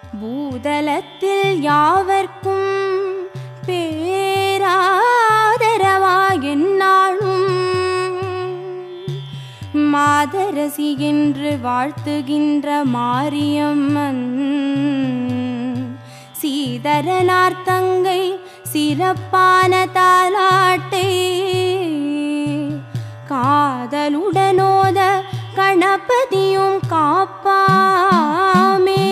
பூதலத்தில் யாவர்க்கும் பேராதரவாய் எந்நாளும் மாதரசி என்று வாழ்த்துகின்ற மாரியம்மன் சீதரனார் தங்கை சிறப்பான தாலாட்டை காதலுடனோத கணபதியும் காப்பாமே.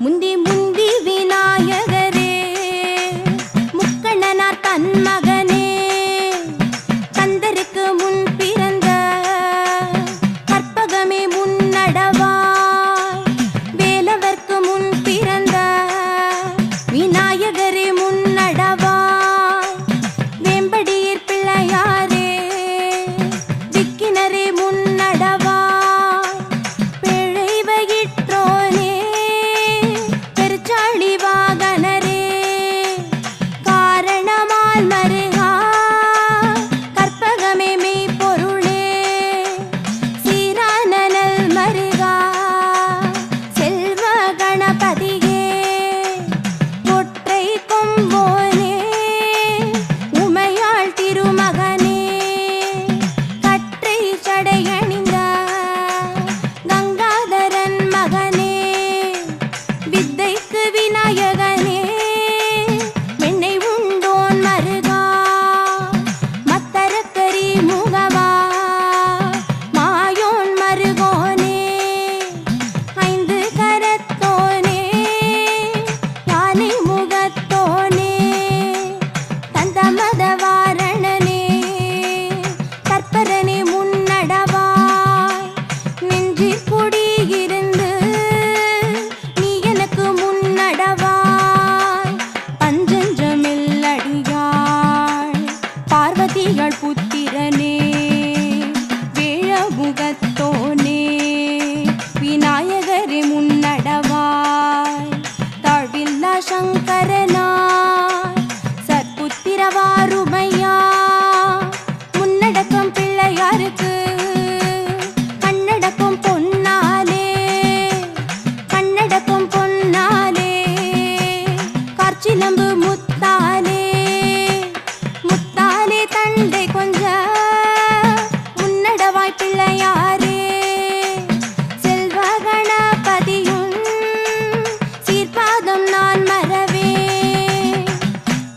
முந்தி முந்தி விநாயகரே முக்கண்ணனார் தன் மகனே கந்தருக்கு முன் பிறந்த கற்பகமே முன்னடவாய் வேலவர்க்கு முன் பிறந்த விநாயகரே முன்னடவாய் வேம்படியீர் பிள்ளையாரே விக்கினரே முன்னடவாய் புத்திரனே வேழமுகத்தோனே விநாயகரே முன்னடவாய் தாழ்வில்லா சங்கரனாய் சற்புத்திரவாருமையா முன்னடக்கம் பிள்ளையாருக்கு கண்ணடக்கம் பொன்னாலே கண்ணடக்கம் பொன்னாலே கார்ச்சிலம்பு முத்தாலே தண்டை கொஞ்ச முன்னடவாய் பிள்ளையாரே செல்வ கணபதியும் சீர்பாதம் நான் மறவே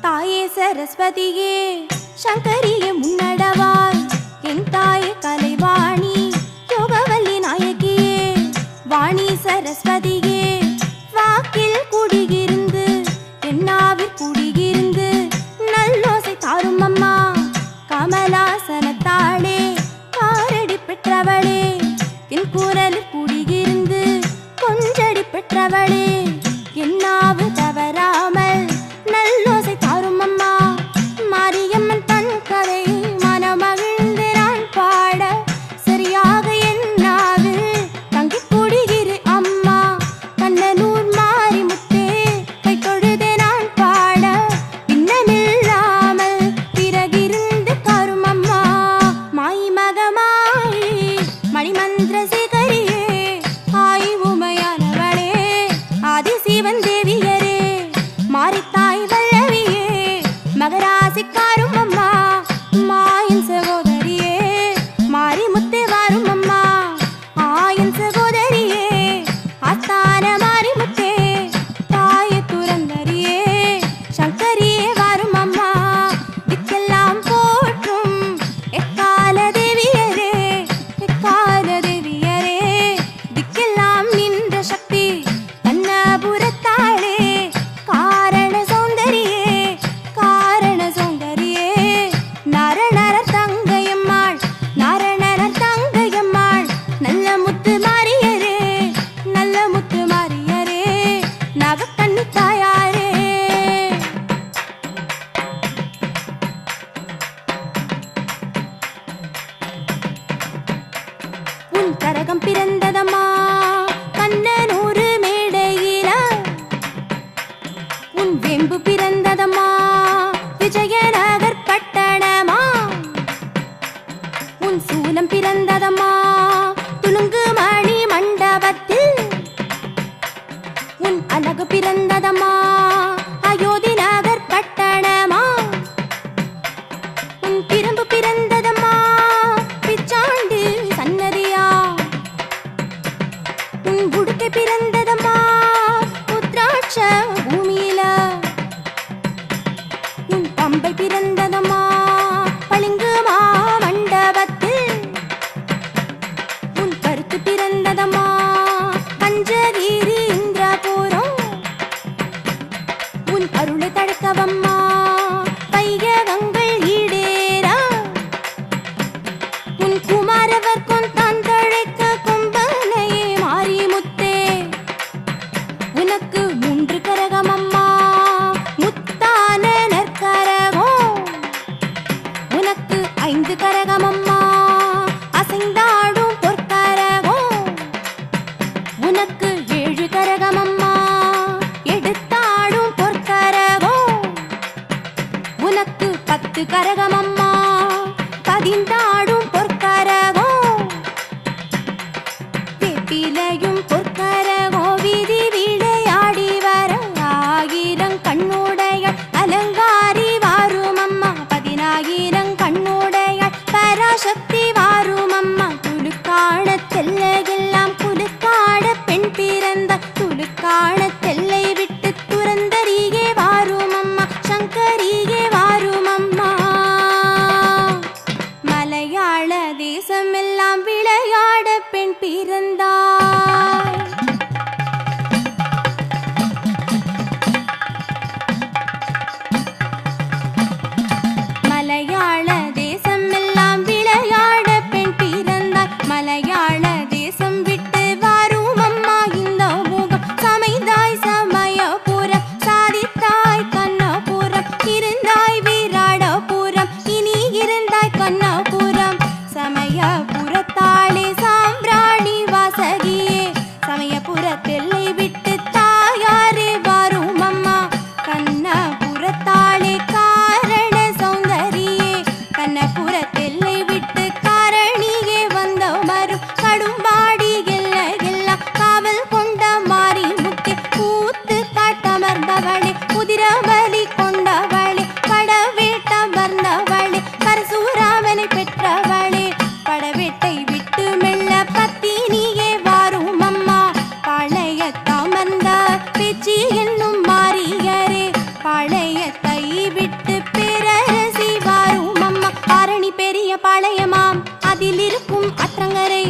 தாயே சரஸ்வதியே சங்கரியே முன்னடவாய் என் தாயே கலைவாணி யோகவல்லி நாயகியே வாணி சரஸ்வதியே வாக்கில் குடியிருந்து என்னாவில் குடியிருந்து நல்லோசை தாரும் அம்மா கமலாசனத்தாளே காரடி பெற்றவளே என் குரலில் குடியிருந்து கொஞ்சடி பெற்றவளே என்னாவு தவறாமல் நல்லோசை தாரும் அம்மா மாரியம்மன் தன் கதை மனமகிழ்ந்து நான் பாட சரியாக என்னாவில் தங்கி குடியிரு அம்மா கண்ணனூர் மாறி முத்தே கை தொழுதே நான் பாட பின்னமில்லாமல் பிறகிருந்து மணிமந்திர சேகரியே ஆய் உமையானவளே உன் பம்பை பிறந்ததம்மா பளிங்கு மண்டபத்தில் உன் கருத்து பிறந்ததம்மா பஞ்சகிரி இந்திரபுரம் உன் அருளை தடுக்கவம்மா பையகங்கள் ஈடேற உன் குமாரவர்க்கும் தான் தழைக்க கும்பனையே மாரிமுத்தே உனக்கு 3 கரகமம்மா முத்தான நற்கரகம் உனக்கு 5 கரகமம்மா அசைந்தாடும் பொற்கரகம் உனக்கு 7 கரகமம்மா எடுத்தாடும் பொற்கரகம் உனக்கு 10 கரகமம்மா பதிந்தாடும் பொற்கரகம் வேப்பிலையும் பொற்கரகம் வீதி விளையாடி வர 1000 கண்ணுடைய அலங்காரி வாருமம்மா 10000 கண்ணுடைய பராசக்தி வாருமம்மா துலுக்கான தெல்லையெல்லாம் குலுக்காட பெண் பிறந்த துலுக்கான தெல்லை விட்டு துறந்தரியே வாருமம்மா சங்கரியே வாருமம்மா மலையாள தேசமெல்லாம் விளையாட பெண் பிறந்தாய் மலையாள தேசமெல்லாம் விளையாட பெண் பிறந்தாய் மலையாள தேசம் விட்டு வாருமம்மா இந்த முகம் சமைந்தாய் சமயபுரம் சாதித்தாய் கண்ணபுரம் இருந்தாய் விராடபுரம் இனி இருந்தாய் கண்ணபுரம் சமயபுரத்தாளே சாம்பிராணி வாசகியே சமயபுரத்தெல்லை விட்டு தாயாரே வாருமம்மா கண்ணபுரத்தாளே காரண சௌந்தரியே கண்ணபுரத்தெல்லை விட்டு காரணியே வந்த மரும் கடும்பாடி எல்லாம் காவல் கொண்ட மாறி முத்தே கூத்து காட்டமர்ந்தவளே குதிரபலி கொண்டவளே படவேட்டமர்ந்தவளே பரசுராமனை பெற்றவளே படவேட்டை விட்டு மெல்ல பத்தினியே வாருமம்மா பாளையத்தமர்ந்த பேச்சி என்னும் மாறியரே பாளையத்தை விட்டு பேரரசி வாருமம்மா பாரணி பெரிய பாளையமாம் அதில் இருக்கும் ஆற்றங்கரை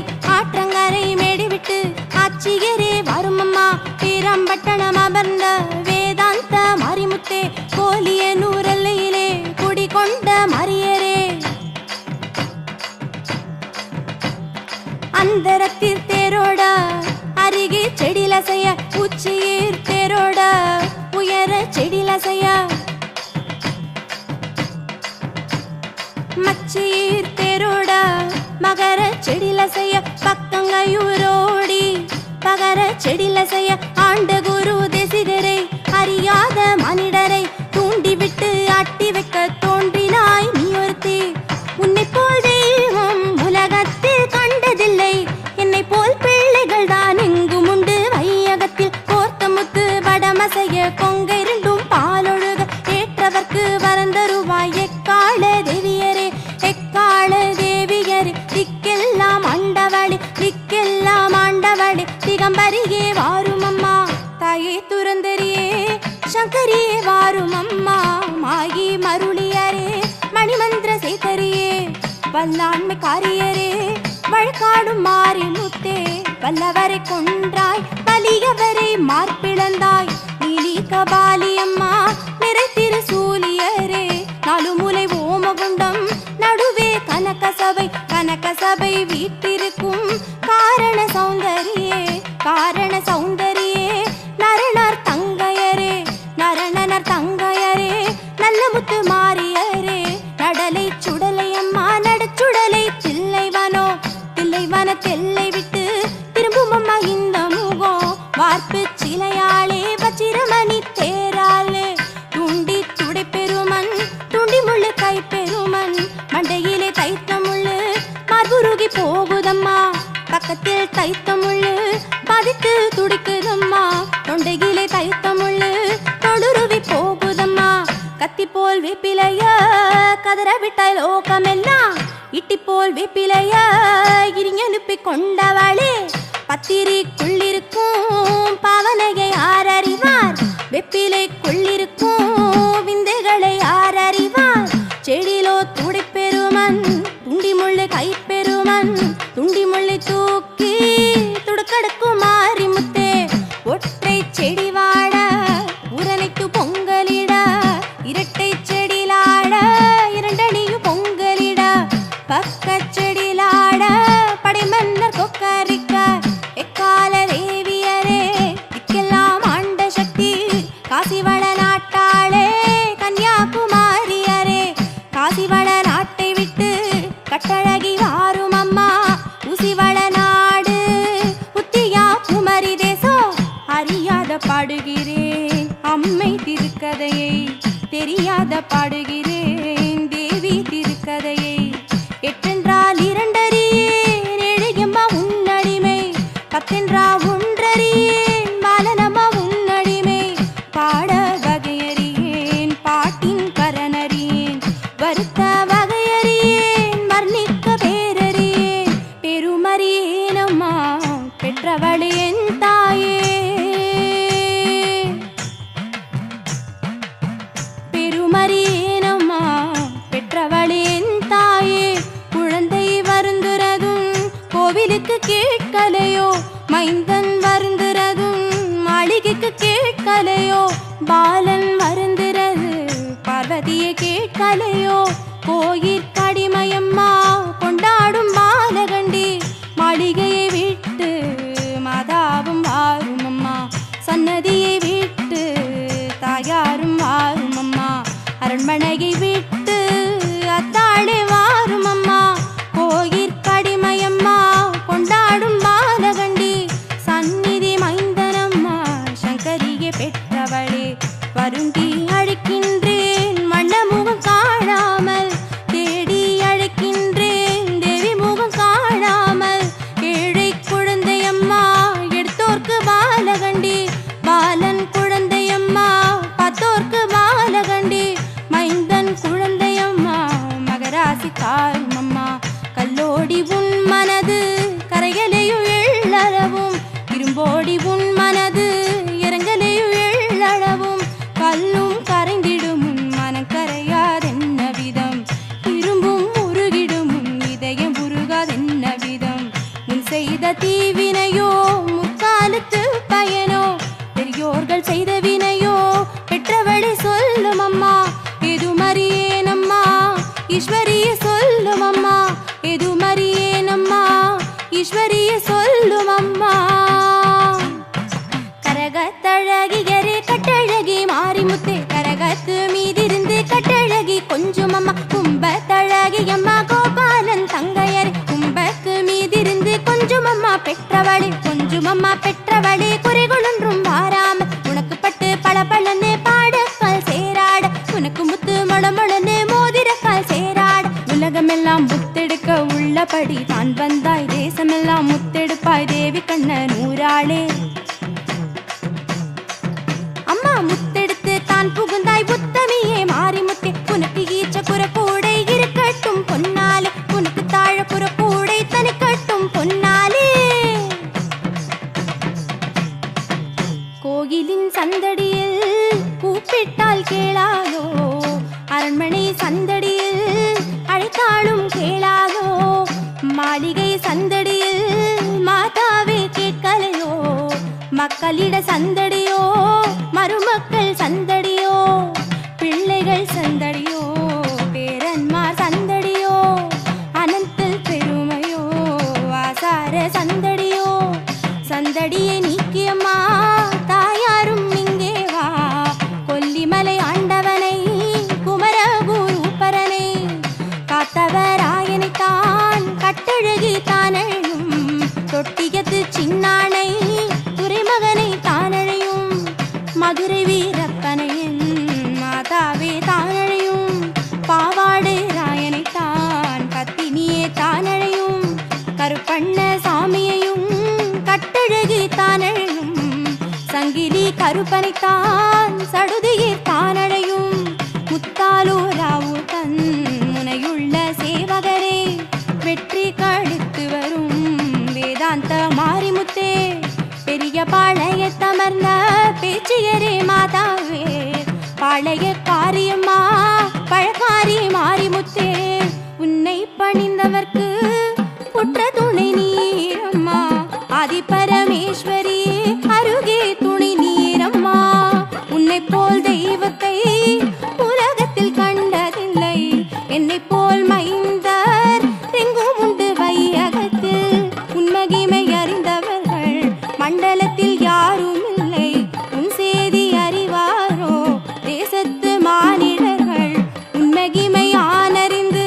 மேடி விட்டு ஆட்சியரே வாருமம்மா பேரம்பட்டணம் அமர்ந்த வேதாந்த மாரிமுத்தே கோலிய நூரல்லையிலே குடிகொண்ட மாரியரே அந்தரத்தில் தேரோட அருகே செடிலசைய உச்சியீர் தேரோட உயர செடிலசைய மச்சியீர் தேரோட மகர செடிலசைய பக்கங்கையூரோடி பகர செடிலசைய ஆண்ட குரு தேசிகரை அறியாத மனிதரை தூண்டிவிட்டு அட்டி வைக்க தோன்றினாய் நீ ஒருத்தி உன்னை போல் தெய்வம் உலகத்தில் கண்டதில்லை என்னை போல் பிள்ளைகள் தான் எங்கும் உண்டு வையகத்தில் கோர்த்த முத்து வடமசைய கொங்கை 2 பாலொழுக ஏற்றவர்க்கு வரந்தருவாய் எக்கால தேவியரே திக்கெல்லாம் ஆண்டவளே திகம்பரியே வாருமம்மா தாயே துறந்தரியே சங்கரியே வாருமம்மா மாயி மருளியரே மணிமந்திர சேகரியே வல்லாண்மை காரியரே வழக்காடும் மாறி முத்தே வல்லவரை கொன்றாய் வலியவரை மார்பிளந்தாய் நீலி கபாலியம்மா நிறைத்திரு சூலியரே 4 மூலை ஓமகுண்டம் நடுவே கனகசபை வீட்டிருக்கும் காரண சௌந்தரியே நரணர் தங்கையரே நல்ல முத்து மாரியரே நடலை சுடலையம்மா நடச்சுடலை தில்லைவன தெல்லை விட்டு திரும்புமம்மா இந்த முகம் வார்ப்பு சிலையாளே வச்சிரமணி தேராளே துண்டி துடை பெருமன் துண்டி முள்ளு கை பெருமன் மண்டையிலே தைத்த முள்ளு மார்புருகி போகுதம்மா பக்கத்தில் தைத்த முள்ளு பதித்து துடிக்குதம்மா தொண்டையிலே தைத்த முள்ளு தொடுருவி போகுதம்மா கத்தி போல் வேப்பிலைய கதற விட்டாய் லோகமெல்லாம் இட்டி போல் வேப்பிலைய இரிங்கனுப்பி கொண்டவளே பத்திரிக்குள்ளிருக்கும் பாவனையை யார் அறிவார் வெப்பிலைக்குள்ளிருக்கும் விந்தைகளை யார் தெரியாத பாடுகிறேன் தேவி திருக்கதையை. எட்டென்றால் இரண்டறியேன் ஏழையம்மா உன்னடிமை, பத்தென்றால் ஒன்றறியேன் பாலனம்மா உன்னடிமை. பாட வகையறியேன் பாட்டின் கரனறியேன், வருத்த வகையறியேன் வர்ணிக்க பேரறியேன். பெருமறியேனம்மா பெற்றவளே என் தாயே, பெருமறியேனம்மா பெற்றவளே என் தாயே. குழந்தை வருந்துறதும் கோவிலுக்கு கேட்கலையோ, மைந்தன் வருந்துறதும் மாளிகைக்கு கேட்கலையோ. பாலன் வருந்துறது பார்வதியை கேட்கலையோ. கோயிற்கடிமையம்மா கொண்டாடும் பாலகண்டி, மாளிகையை விட்டு மாதாவும் வாரும் அம்மா, சன்னதியை விட்டு தாயாரும் வாரும் அம்மா, அரண்மனையை விட்டு அத்தாளே வாரும் அம்மா. கோயிற்கடிமையம்மா கொண்டாடும் பாலகண்டி, சந்நிதி மைந்தனம்மா சங்கரியை பெற்றவளே. வருந்தி அழைக்கின்றேன் வண்ணமுகம் காணாமல், தேடி அழைக்கின்றேன் தேவி முகம் காணாமல். ஏழை குழந்தையம்மா எடுத்தோர்க்கு பாலகண்டி, பாலன் குழந்தையம்மா பத்தோர்க்கு பாலகண்டி. மைந்தன் குழந்தையம்மா மகராசி தாரும் அம்மா. கல்லோடி உன் மனது கரைகளையும் எள்ளளவும், இரும்போடி உன் மனது இறங்கலையும் எள்ளளவும். கல்லும் கரைந்திடும் உன் மனம் கரையாதென்ன விதம், இரும்பும் உருகிடும் உன் இதயம் உருகாதென்ன விதம். முன் செய்த தீவினையோ முற்காலத்து பயனோ, பெரியோர்கள் செய்த வினையோ பெற்றவளை சொல்லும் அம்மா. எதுமறியேனம்மா ஈஸ்வரிய சொல்லும் அம்மா, எதுமறியேனம்மா ஈஸ்வரிய சொல்லும் அம்மா. கரகத்தழகியரே கட்டழகி மாரிமுத்தே, கரகத்து மீதிருந்து கட்டழகி கொஞ்சம் அம்மா. கும்பத்தழகியம்மா கோபாலன் தங்கையரே, கும்பக்கு மீதிருந்து கொஞ்சம் அம்மா பெற்றவளே, கொஞ்சம் அம்மா பெற்றவளே. குறைகளொன்றும் வாராமல் உனக்கு பட்டு பளபளன்னு பாடக்கால் சேராட, உனக்கு முத்து மொளமொளன்னு மோதிரக்கால் சேராட. உலகமெல்லாம் முத்தெடுக்க உள்ளபடி தான் வந்தாய், தேசமெல்லாம் முத்தெடுப்பாய் தேவி கண்ண நூறாளே. அம்மா முத்தெடுத்து தான் புகுந்தாய் உத்தமியே மாரிமுத்தே, உனக்கு ஈச்ச புறக்கூடை இருக்கட்டும் பொன்னாலே, உனக்கு தாழ புறக்கூடை தனிக்கட்டும் பொன்னாலே. கோயிலின் சந்தடியில் கூப்பிட்டால் கேளாதோ, அரண்மனை சந்தடியில் அழைத்தாலும் கேளாதோ. மாளிகை சந்தடியில் மாதாவே கேட்கலையோ, மக்களிட சந்தடியோ மருமக்கள் சந்தடியோ, பிள்ளைகள் சந்தடியோ பேரன்மார் சந்தடியோ, அனந்தல் பெருமையோ ஆசார சந்தடியோ. சந்தடியை நீக்கியம்மா தாயாரும் இங்கே வா, கொல்லிமலை ஆண்டவனை குமரகுருபரனை காத்தவராயனைத்தான் கட்டழகி தானழும், தொட்டியத்து சின்னானை துறைமகனை தானழையும், மதுரை வீரப்பனையின் மாதாவே தானழையும், பாவாடு ராயனைத்தான் பத்தினியே தானழையும், கருப்பண்ண சாமியையும் கட்டழகி தானழையும், சங்கிலி கருப்பனைத்தான் சடுதியே தானழையும். முத்தாலூராவு தன் முனையுள்ள சேவகரே, வெற்றி கழித்து வரும் வேதாந்த மாரிமுத்தே, பெரிய பாளையத்தமர்ந்த பேச்சியரே மாதாவே, பாளைய காரியம்மா பழக்காரி மாரிமுத்தே. உன்னை பணிந்தவர்க்கு புற்ற துணை நீரம்மா, ஆதிபரமேஸ்வரியே அருகே துணை நீரம்மா. உன்னை போல் தெய்வத்தை உலகத்தில் கண்டதில்லை, என்னை போல் மைந்தர் எங்கும் உண்டு வையகத்தில். உன்மகிமை அறிந்தவர்கள் மண்டலத்தில் யாரும் இல்லை, உன் செய்தி அறிவாரோ தேசத்து மானிடர்கள். உன்மகிமை ஆனறிந்து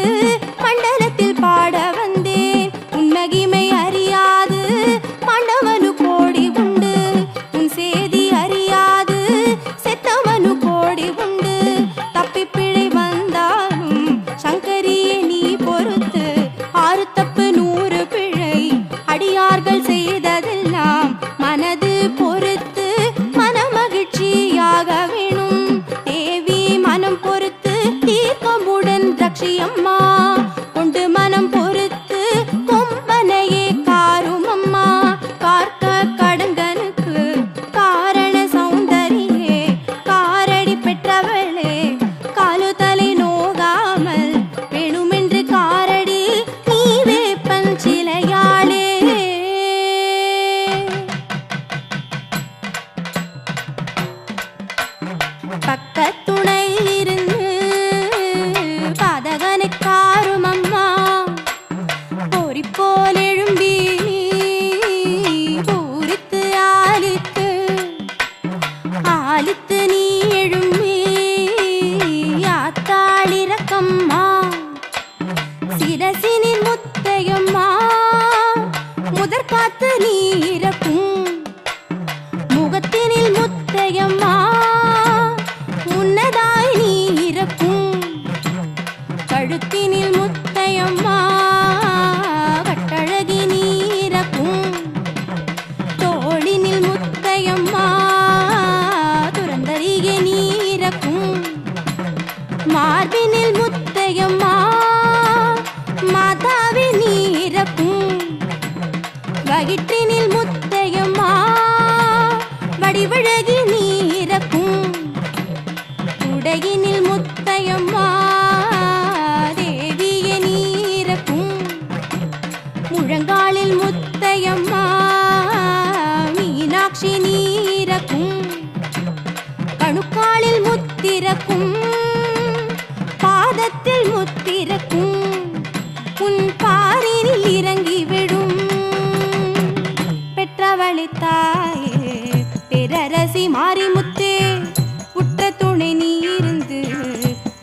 மண்டலத்தில் பாட வந்தேன், உன்மகிமை அறியாது மாண்டவனு கோடி உண்டு, உன் செய்தி அறியாது செத்தவனு கோடி உண்டு. தப்பி மீனாட்சி அம்மா கொண்டு மனம் பொறுத்து கொம்பனையே காரும் அம்மா கார்க்க கடங்கனுக்கு காரண சௌந்தரியே காரடி பெற்றவளே காலு தலை நோகாமல் வேணுமென்று காரடி நீ வேப்பஞ்சிலையாளே பக்கத்துணை இருந்து பாதகனை காரும் அம்மா போரி போல் எழும்பி பூரித்து ஆலித்து நீ எழும்பி ஆத்தாளிரக்கம்மா சிரசினின் முத்தையம்மா முதற்காத்து நீ இறக்கும் முகத்தினில் முத்தையம்மா முன்னதாய் நீ இறக்கும் கழுத்தினில் முத்தையம்மா கட்டழகி நீ இறக்கும் தோளினில் முத்தையம்மா துரந்தரிகே நீ இறக்கும் மார்பினில் முத்தையம்மா மாதாவே நீ இறக்கும் வயிற்றினில் முத்தையம்மா வடிவழகி நீ இறக்கும் உடையினில் முத்தையம்மா தேவிய நீ இறக்கும் முழங்காலில் முத்தையம்மா மீனாட்சி நீ இறக்கும் கணுக்காலில் முத்திறக்கும் பாதத்தில் முத்திறக்கும் உன் பாரினில் இறங்கி விடும் பெற்றவளை தாயே பேரரசி மாரிமுத்தே உற்ற துணை நீ இருந்து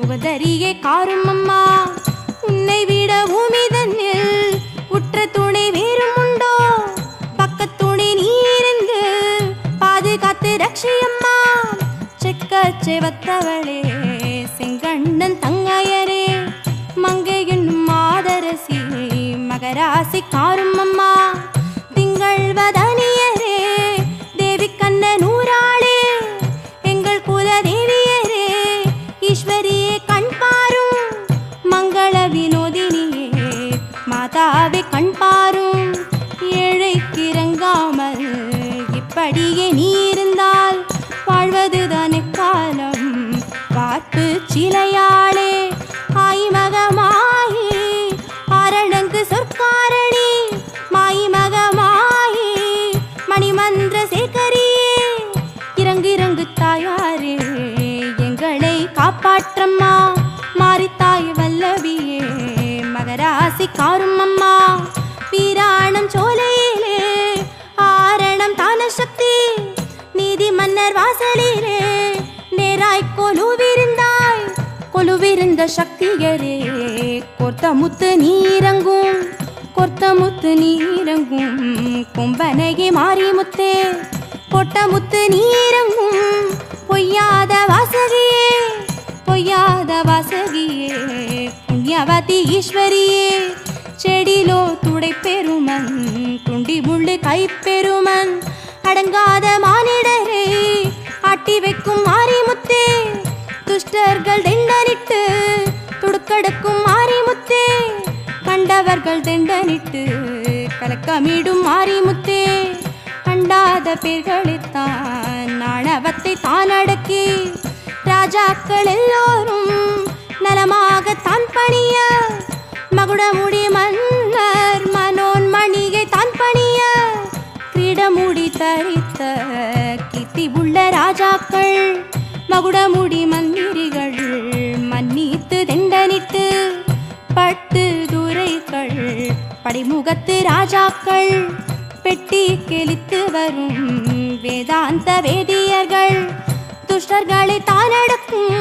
உகதரியே காரும் அம்மா உன்னை விட பூமிதன்னில் உற்ற துணை வேறும் உண்டோ பக்கத்துணை நீ இருந்து பாதுகாத்து ரட்சியம்மா செக்க செவத்தவளே செங்கண்ணன் தங்கையரே மங்கை என்னும் மாதரசி மகராசி காரும் அம்மா திங்கள் வதனியரே தேவி கண்ணனூராளே எங்கள் குல தேவியரே ஈஸ்வரியே கண் பாரும் மங்கள வினோதினியே மாதாவே கண் பாரும் ஏழைக்கு இறங்காமல் இப்படியே நீ இருந்தால் வாழ்வதுதானே காலம் பார்ப்பு சிலையாளே ஆய்மகமாயி ஆரணங்கு சொற்காரணி மாய்மகமாயி மணிமந்திர சேகரியே இறங்கு இறங்கு தாயாரே எங்களை காப்பாற்றம்மா மாரித்தாய் வல்லவியே மகராசி காரும் அம்மா வீராணம் சோலையிலே ஆரணம் தான சக்தி நீதி மன்னர் வாசலிலே நேராய் கொலுவிருந்த சக்தியரே கொர்த்த முத்து நீரங்கும் கொம்பனையே மாரிமுத்தே பொட்ட முத்து நீரங்கும் பொய்யாத வாசகியே புண்ணியவதி ஈஸ்வரியே செடிலோ துடை பெருமன் துண்டி முள்ளு கை பெருமன் அடங்காத மானிடரே ஆட்டி வைக்கும் மாரிமுத்தே துஷ்டர்கள் தெண்டனிட்டு துடுக்கடுக்கும் மாரிமுத்தே கண்டவர்கள் தெண்டனிட்டு கலக்கமிடும் மாரிமுத்தே கண்டாத பேர்களைத்தான் நாணவத்தை தான் அடக்கி ராஜாக்கள் எல்லோரும் நலமாகத்தான் பணிய மகுடமுடி மன்னர் மனோன்மணியை தான் பணிய கிரீடமுடி தரித்த கீர்த்தி உள்ள ராஜாக்கள் மகுடமுடி மந்திரிகள் மன்னித்து தெண்டனிட்டு பட்டு துரைகள் படிமுகத்து ராஜாக்கள் பெட்டி கெளித்து வரும் வேதாந்த வேதியர்கள் துஷ்டர்களை தானடக்கும்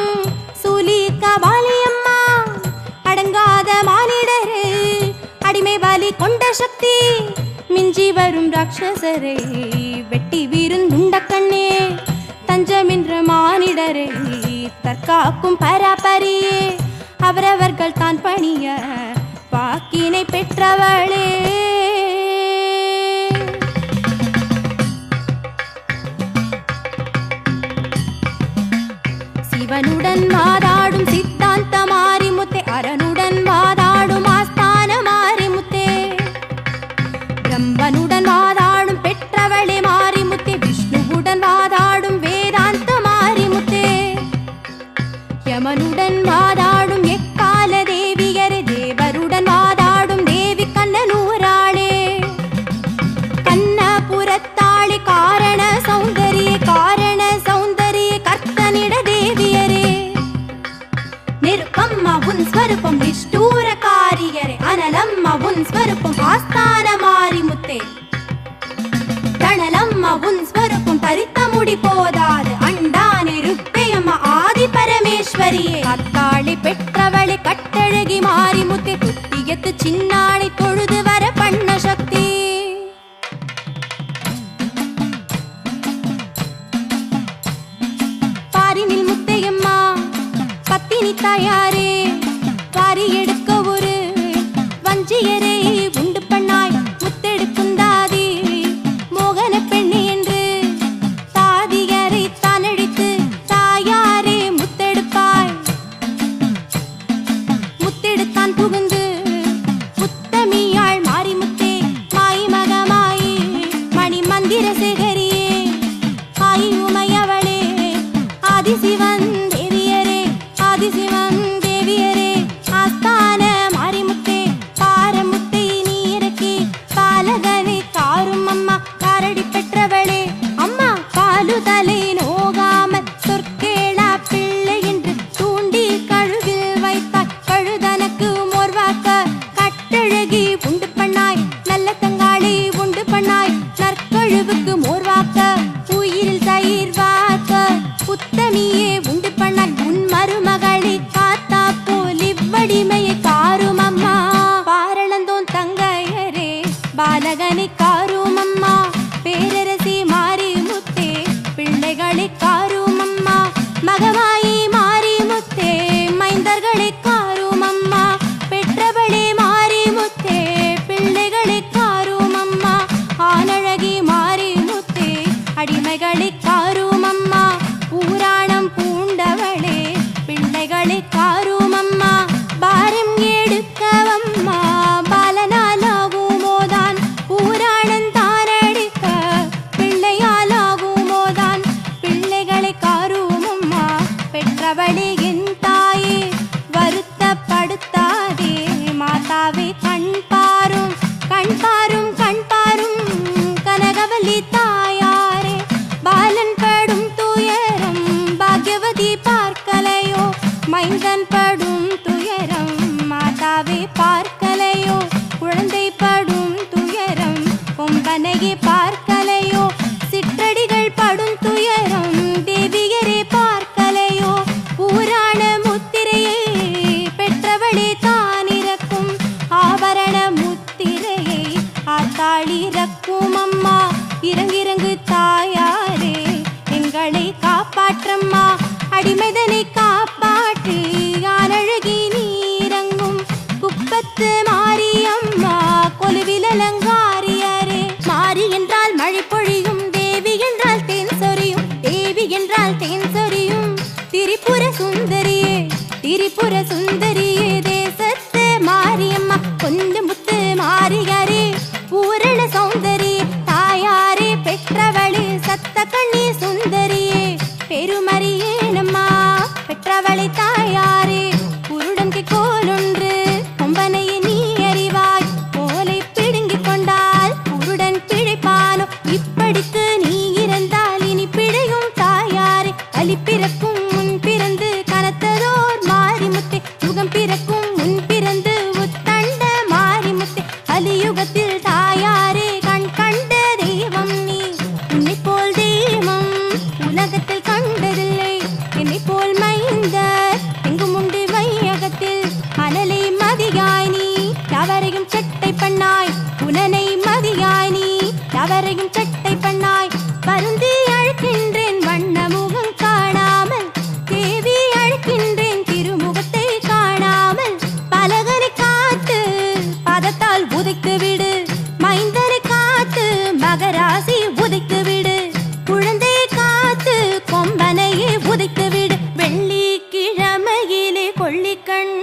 சூலி கபாலியம்மா அடங்காத மானிடரே அடிமை பலி கொண்ட சக்தி மிஞ்சி வரும் ராட்சசரை வெட்டி வீருந்துண்ட கண்ணே தஞ்சமென்ற மானிடரை தற்காக்கும் பராபரியே அவரவர்கள் தான் பணிய வாக்கினை பெற்றவளே சிவனுடன் மாதாடும் சித்தாந்த மாரிமுத்தே அரணுடன் ಸ್ವರೂಪಂ ನಿಷ್ಠೂರಕಾರಿಯರೆ ಅನಲಮ್ಮ ಉನ್ ಸ್ವರೂಪಂ ಆಸ್ಥಾನ ಮಾರಿಮುತ್ತೆ தணலம்மா உன் ஸ்வரூபம் பறித்த முடி போதாது அண்டானே ருப்பையம்மா ஆதி பரமேஸ்வரியே அத்தாளி பெற்றவளை கட்டழகி மாரிமுத்தே துத்தியத்து சின்னாளை தொழுது வர பண்ண சக்தி பாரினில் முத்தையம்மா பத்தினி தாயாரே பாரி எடுக்க ஒரு வஞ்சியரை உண்டு பண்ணாய் முத்தெடுக்கும் தாதி மோகன பெண்ணு என்று தாதியரை தானடித்து தாயாரே முத்தெடுப்பாய் முத்தெடுத்தான் புகுந்து முத்தமியாள் மாரிமுத்தே மாய் மகமாயி மணி மந்திர சேகரியே ஆயி உமையவளே ஆதிசிவன் தேவியரே ஆதிசிவன் தேவியரே ஆஸ்தான மாரிமுத்தே பாரமுத்தை நீரக்கி பாலகனை காரும் அம்மா காரடி பெற்றவளே அம்மா பாலுதலை நோகாமல் சொற்கேளா பிள்ளை என்று தூண்டி கழுவில் வைத்தாய் கழுதனக்கு மோர்வாக்க கட்டழகி உண்டு பண்ணாய் நல்ல தங்காளி உண்டு பண்ணாய் நற்கழுவுக்கு மோர்வாக்க உயிரில் தயிர் வாக்க புத்தமியே உண்டு பண்ணாய் உன் மருமகளை காத்தா போல் இவ்வடிமையை காரும் அம்மா பாரளந்தோன் தங்கையரே பாலகனை காரும் அம்மா பேரரசி மாறி முத்தே பிள்ளைகளை காரும் அம்மா மகமாயி மாறி முத்தே மைந்தர்களை காரும் அம்மா பெற்றவளே மாறி முத்தே பிள்ளைகளை காரும் அம்மா ஆனழகி மாறி முத்தே அடிமைகளை காரும் அம்மா பூராணம் பூண்டவளே பிள்ளைகளை காரும் அம்மா பாரம் எடுக்கவம்மா பாலனாலாகுமோதான் பூராணம் தானடிக்க பிள்ளையாலாகுமோதான் பிள்ளைகளை காரும் அம்மா பெற்றவளே என் தாயே வருத்தப்படுத்தாதே மாதாவே கண் பாரும் கண் பாரும் கண் பாரும் கனகவல்லி தாயாரே பாலன் படும் துயரம் பாக்யவதி பார்க்கலையோ மைந்தன் படும் துயரம் மாதாவே பார்க்கலையோ குழந்தை படும் துயரம் கொம்பனையே பார்க்கலையோ சிற்றடிகள் படும் துயரம் தேவியரே பார்க்கலையோ பூராண முத்திரையே பெற்றவளே தானிறக்கும் ஆபரண முத்திரையை ஆத்தாளி இறக்கும் அம்மா இறங்கிறங்கு தாயாரே எங்களை காப்பாற்றம்மா அடிமைதனை காப்பாற்றி யானழகி நீரங்கும் குப்பத்து மாரியம்மா கொலுவில் அலங்காரியரே மாரி என்றால் மழை பொழியும் தேவி என்றால் தேன் சொரியும் தேவி என்றால் தேன் சொரியும் திரிபுர சுந்தரியே திரிபுர சுந்தரியே தேசத்து மாரியம்மா கொஞ்சம் முத்து மாரியரே பூரண சௌந்தரி தாயாரே பெற்றவளே சத்த கண்ணி சுந்தரியே பெருமரியே நம்மா பெற்றவளை தாயாரே குருடன்கு கோலொன்று கொம்பனையே நீ அறிவாய் கோலை பிடுங்கிக் கொண்டால் குருடன் பிழைப்பானோ இப்படிக்கு நீ இறந்தால் இனி பிழையும் தாயாரே அலி பிறக்கும் முன் பிறந்து கனத்ததோர் மாரிமுத்தே யுகம் பிறக்கும் முன் பிறந்து உத்தண்ட மாரிமுத்தே அலியுகத்தில் தாயாரே கண் கண்ட தெய்வம் நீ உன்னை போல் தெய்வம் உலகத்தில் கண்டதில்லை என்னை போல் மைந்தர் எங்கும் உண்டு வையகத்தில் அனலை மதியாய் நீ யாவரையும் சட்டை பண்ணாய் உனனை மதியாய் நீ யாவரையும் சட்டை பண்ணாய் வருந்தி அழைக்கின்றேன் வண்ண முகம் காணாமல் தேவி அழைக்கின்றேன் திருமுகத்தை காணாமல் பலகனை காத்து பதத்தால் உதைத்து விடு மைந்தனை காத்து மகராசி உதைத்து விடு குழந்தையை காத்து கொம்பனையே உதைத்து விடு வெள்ளி கிழமையிலே கொள்ளிக்கண்